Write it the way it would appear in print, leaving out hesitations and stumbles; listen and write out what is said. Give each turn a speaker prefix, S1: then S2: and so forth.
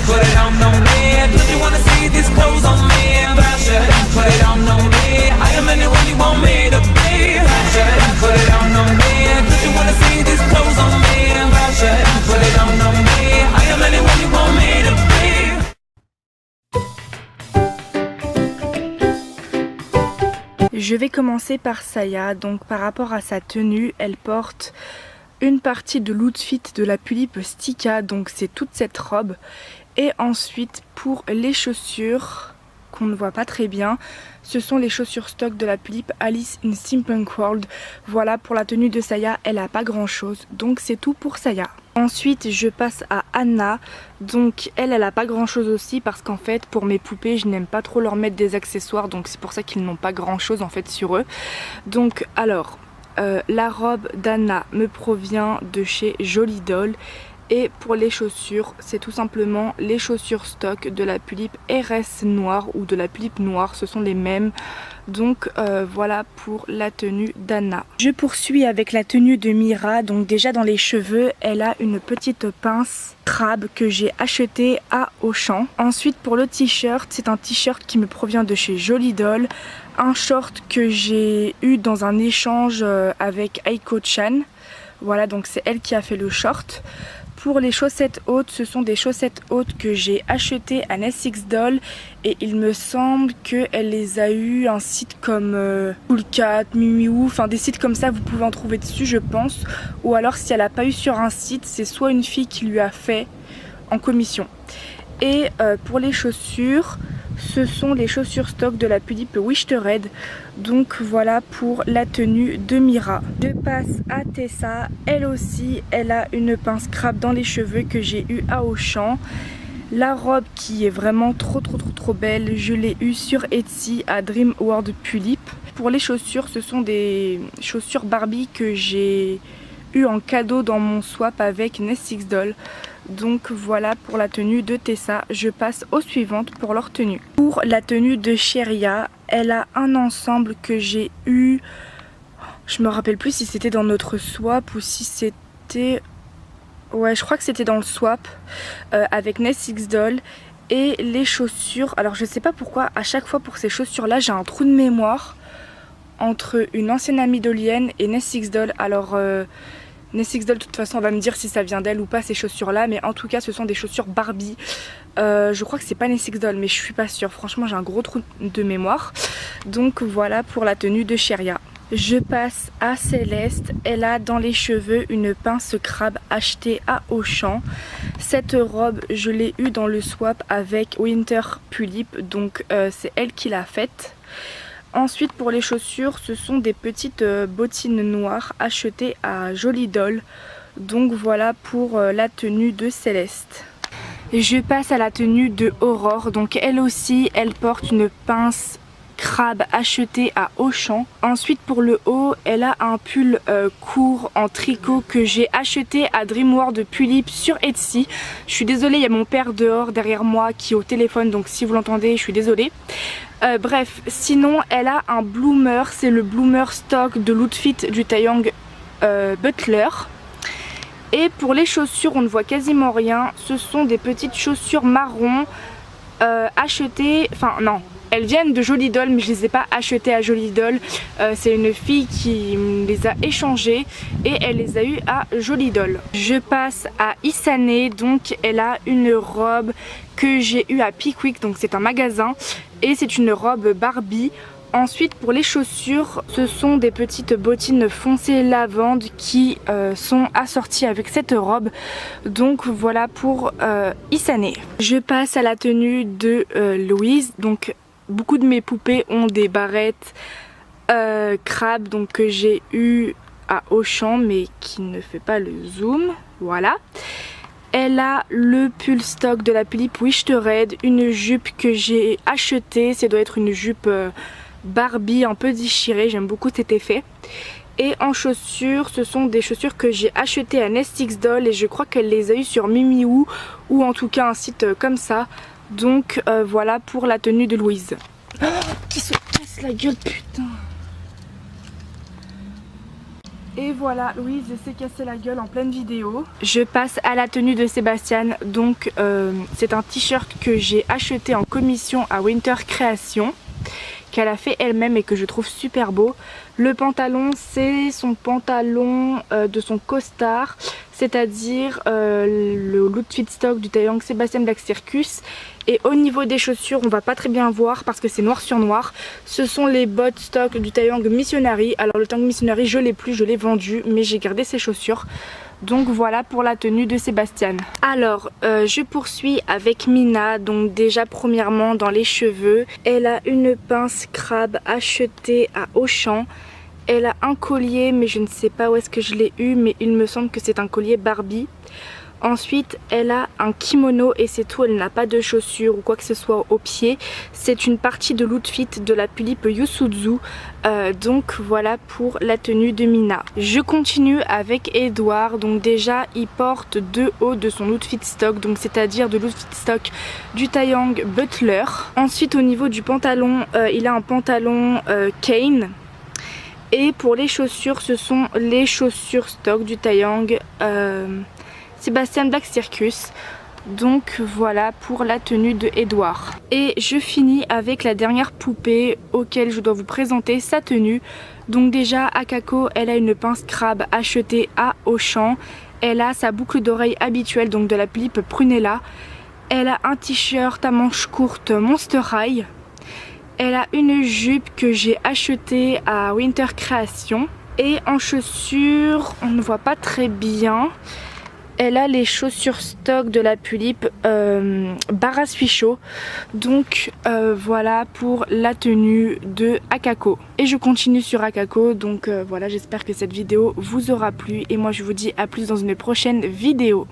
S1: put it on me. Do you wanna see these clothes on me? Put it on me. I am anyone you want me to be. Put it on me. Do you wanna see these clothes on me? Put it on me. I am anyone you want me to be.
S2: Je vais commencer par Saya. Donc par rapport à sa tenue, elle porte une partie de l'outfit de la Pulippe Stika, donc c'est toute cette robe. Et ensuite pour les chaussures qu'on ne voit pas très bien, ce sont les chaussures stock de la Pulippe Alice in Steampunk World. Voilà, pour la tenue de Saya, elle a pas grand chose, donc c'est tout pour Saya. Ensuite je passe à Anna. Donc elle a pas grand chose aussi, parce qu'en fait pour mes poupées je n'aime pas trop leur mettre des accessoires, donc c'est pour ça qu'ils n'ont pas grand chose en fait sur eux. Donc alors la robe d'Anna me provient de chez Jolie Doll. Et pour les chaussures, c'est tout simplement les chaussures stock de la Pulippe RS noire ou de la Pulippe noire, ce sont les mêmes. Donc voilà pour la tenue d'Anna. Je poursuis avec la tenue de Mira. Donc déjà dans les cheveux, elle a une petite pince crabe que j'ai achetée à Auchan. Ensuite pour le t-shirt, c'est un t-shirt qui me provient de chez Jolie Doll. Un short que j'ai eu dans un échange avec Aiko-chan. Voilà, donc c'est elle qui a fait le short. Pour les chaussettes hautes, ce sont des chaussettes hautes que j'ai achetées à NSX Doll. Et il me semble qu'elle les a eues un site comme Coolcat, Mimiwoo, enfin des sites comme ça, vous pouvez en trouver dessus je pense. Ou alors si elle n'a pas eu sur un site, c'est soit une fille qui lui a fait en commission. Et pour les chaussures, ce sont les chaussures stock de la Pulippe Wish the Red. Donc voilà pour la tenue de Mira. Je passe à Tessa. Elle aussi, elle a une pince crabe dans les cheveux que j'ai eu à Auchan. La robe qui est vraiment trop belle, je l'ai eue sur Etsy à Dream World Pulippe. Pour les chaussures, ce sont des chaussures Barbie que j'ai eu en cadeau dans mon swap avec NSX Doll. Donc voilà pour la tenue de Tessa. Je passe aux suivantes pour leur tenue. Pour la tenue de Sheria, elle a un ensemble que j'ai eu, je me rappelle plus si c'était dans notre swap ou si c'était, ouais je crois que c'était dans le swap avec NSX Doll. Et les chaussures, alors je sais pas pourquoi à chaque fois pour ces chaussures là j'ai un trou de mémoire entre une ancienne amie dolienne et NSX Doll. Alors NSX Doll de toute façon on va me dire si ça vient d'elle ou pas ces chaussures là, mais en tout cas ce sont des chaussures Barbie. Je crois que c'est pas NSX Doll mais je suis pas sûre, franchement j'ai un gros trou de mémoire. Donc voilà pour la tenue de Sheria. Je passe à Céleste. Elle a dans les cheveux une pince crabe achetée à Auchan. Cette robe je l'ai eue dans le swap avec Winter Pulippe, donc c'est elle qui l'a faite. Ensuite pour les chaussures, ce sont des petites bottines noires achetées à Jolie Doll. Donc voilà pour la tenue de Céleste. Je passe à la tenue de Aurore. Donc elle aussi, elle porte une pince crabe achetée à Auchan. Ensuite pour le haut, elle a un pull court en tricot que j'ai acheté à Dream World Pulippe sur Etsy. Je suis désolée, il y a mon père dehors derrière moi qui est au téléphone, donc si vous l'entendez, je suis désolée. Bref, sinon elle a un bloomer, c'est le bloomer stock de l'outfit du Taeyang Butler. Et pour les chaussures, on ne voit quasiment rien. Ce sont des petites chaussures marron achetées, enfin non, elles viennent de Jolie Doll mais je les ai pas achetées à Jolie Doll. C'est une fille qui les a échangées et elle les a eues à Jolie Doll. Je passe à Isane. Donc elle a une robe que j'ai eue à Pickwick, donc c'est un magasin, et c'est une robe Barbie. Ensuite pour les chaussures, ce sont des petites bottines foncées lavande qui sont assorties avec cette robe. Donc voilà pour Isane. Je passe à la tenue de Louise. Donc beaucoup de mes poupées ont des barrettes crabe, donc que j'ai eu à Auchan mais qui ne fait pas le zoom. Voilà. Elle a le pull stock de la Pulippe Wish the Red, une jupe que j'ai achetée, ça doit être une jupe Barbie un peu déchirée, j'aime beaucoup cet effet. Et en chaussures, ce sont des chaussures que j'ai achetées à NSX Doll et je crois qu'elle les a eues sur Mimiwoo ou en tout cas un site comme ça. Donc voilà pour la tenue de Louise. Oh, qui se casse la gueule, putain. Et voilà, Louise s'est cassé la gueule en pleine vidéo. Je passe à la tenue de Sébastien. Donc c'est un t-shirt que j'ai acheté en commission à Winter Création, qu'elle a fait elle-même et que je trouve super beau. Le pantalon, c'est son pantalon de son costard, c'est-à-dire le Lootfit Stock du Taeyang Sebastian Black Circus. Et au niveau des chaussures, on va pas très bien voir parce que c'est noir sur noir. Ce sont les bottes stock du Taeyang Missionary. Alors le Taeyang Missionary, je l'ai plus, je l'ai vendu, mais j'ai gardé ses chaussures. Donc voilà pour la tenue de Sébastien. Alors je poursuis avec Mina. Donc déjà premièrement dans les cheveux, elle a une pince crabe achetée à Auchan. Elle a un collier, mais je ne sais pas où est-ce que je l'ai eu, mais il me semble que c'est un collier Barbie. Ensuite elle a un kimono et c'est tout, elle n'a pas de chaussures ou quoi que ce soit aux pieds. C'est une partie de l'outfit de la Pulipe Yusuzu. Donc voilà pour la tenue de Mina. Je continue avec Edouard. Donc déjà il porte deux hauts de son outfit stock, donc c'est-à-dire de l'outfit stock du Taeyang Butler. Ensuite au niveau du pantalon, il a un pantalon Kane. Et pour les chaussures, ce sont les chaussures stock du Taeyang Sebastian Black Circus. Donc voilà pour la tenue de Edouard. Et je finis avec la dernière poupée auquel je dois vous présenter sa tenue. Donc déjà Akako, elle a une pince crabe achetée à Auchan. Elle a sa boucle d'oreille habituelle, donc de la Pulipe Prunella. Elle a un t-shirt à manches courtes Monster High. Elle a une jupe que j'ai achetée à Winter Création. Et en chaussures, on ne voit pas très bien. Elle a les chaussures stock de la Pulipe Bara Suisho. Donc voilà pour la tenue de Akako. Et je continue sur Akako. Donc voilà, j'espère que cette vidéo vous aura plu. Et moi je vous dis à plus dans une prochaine vidéo.